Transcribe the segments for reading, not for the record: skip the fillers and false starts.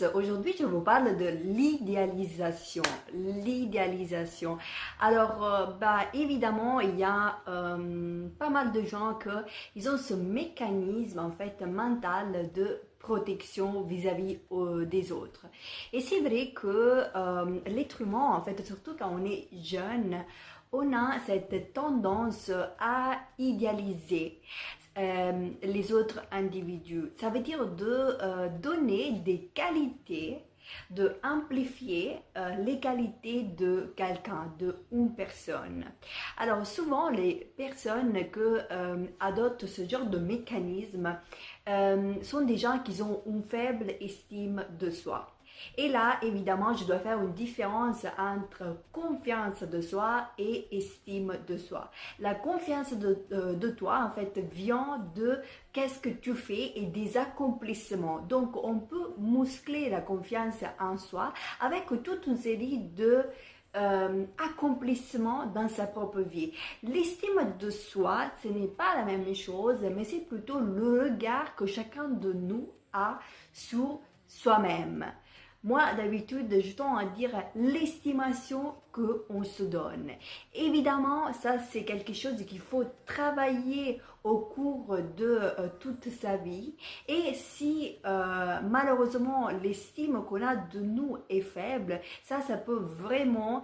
tous, aujourd'hui je vous parle de l'idéalisation. L'idéalisation. Alors, évidemment, il y a pas mal de gens ils ont ce mécanisme en fait mental de protection vis-à-vis des autres. Et c'est vrai que l'être humain, en fait, surtout quand on est jeune, on a cette tendance à idéaliser les autres individus. Ça veut dire de donner des qualités, de amplifier les qualités de quelqu'un, de une personne. Alors souvent, les personnes qui adoptent ce genre de mécanisme sont des gens qui ont une faible estime de soi. Et là, évidemment, je dois faire une différence entre confiance de soi et estime de soi. La confiance de toi, en fait, vient de qu'est-ce que tu fais et des accomplissements. Donc, on peut muscler la confiance en soi avec toute une série de accomplissement dans sa propre vie. L'estime de soi, ce n'est pas la même chose, mais c'est plutôt le regard que chacun de nous a sur soi-même. Moi, d'habitude, je tends à dire l'estimation qu'on se donne. Évidemment, ça, c'est quelque chose qu'il faut travailler au cours de toute sa vie. Et si malheureusement l'estime qu'on a de nous est faible, ça peut vraiment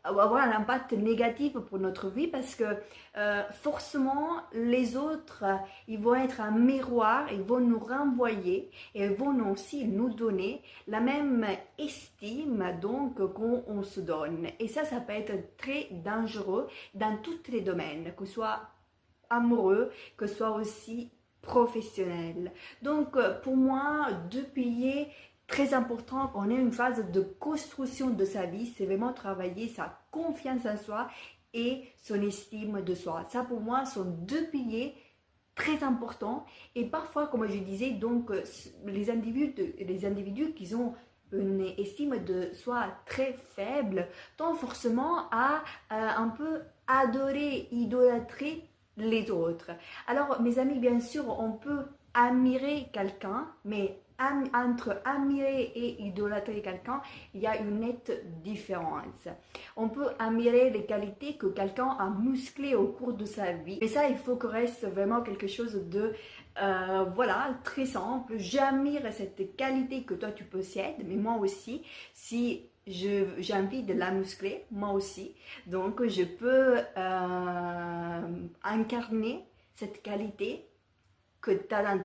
avoir un impact négatif pour notre vie parce que forcément les autres ils vont être un miroir, ils vont nous renvoyer et ils vont aussi nous donner la même estime donc qu'on se donne, et ça peut être très dangereux dans tous les domaines, que ce soit amoureux, que ce soit aussi professionnel. Donc pour moi, deux piliers très important quand on est une phase de construction de sa vie, c'est vraiment travailler sa confiance en soi et son estime de soi. Ça pour moi sont deux piliers très importants, et parfois, comme je disais, donc les individus qui ont une estime de soi très faible tendent forcément à un peu adorer, idolâtrer les autres. Alors mes amis, bien sûr, on peut admirer quelqu'un, mais entre admirer et idolâtrer quelqu'un, il y a une nette différence. On peut admirer les qualités que quelqu'un a musclées au cours de sa vie, mais ça, il faut que reste vraiment quelque chose de voilà, très simple. J'admire cette qualité que toi tu possèdes, mais moi aussi, si j'ai envie de la muscler, moi aussi, donc je peux incarner cette qualité que tu as dans